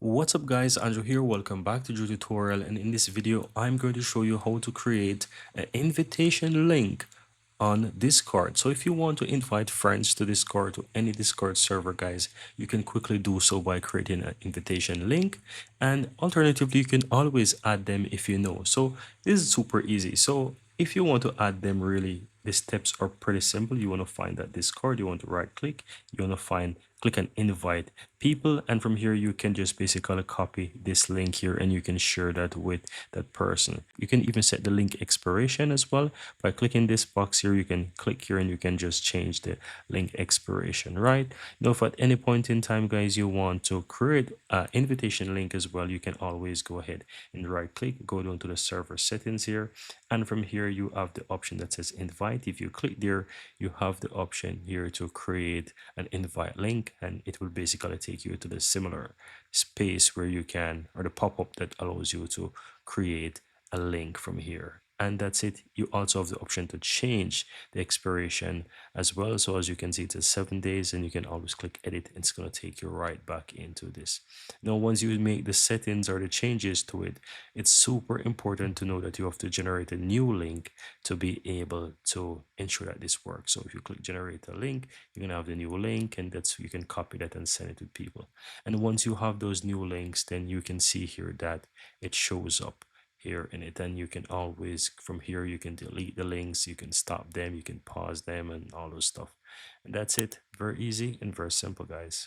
What's up guys, Andrew here. Welcome back to the tutorial, and in this video I'm going to show you how to create an invitation link on Discord. So if you want to invite friends to Discord, to any Discord server guys, you can quickly do so by creating an invitation link, and alternatively you can always add them if you know. So this is super easy. So if you want to add them, really the steps are pretty simple. You want to find that Discord, you want to right click, you want to click and invite people, and from here you can just basically copy this link here and you can share that with that person. You can even set the link expiration as well by clicking this box here. You can click here and you can just change the link expiration, right? Now if at any point in time guys you want to create an invitation link as well, you can always go ahead and right click, go down to the server settings here, and from here you have the option that says invite. If you click there, you have the option here to create an invite link, and it will basically take you to the similar space where you can, or the pop-up that allows you to create a link from here. And that's it. You also have the option to change the expiration as well. So as you can see, it's 7 days, and you can always click edit and it's going to take you right back into this. Now once you make the settings or the changes to it, it's super important to know that you have to generate a new link to be able to ensure that this works. So if you click generate a link, you're gonna have the new link, and that's, you can copy that and send it to people. And once you have those new links, then you can see here that it shows up here in it, and you can always, from here you can delete the links, you can stop them, you can pause them, and all those stuff. And that's it. Very easy and very simple guys.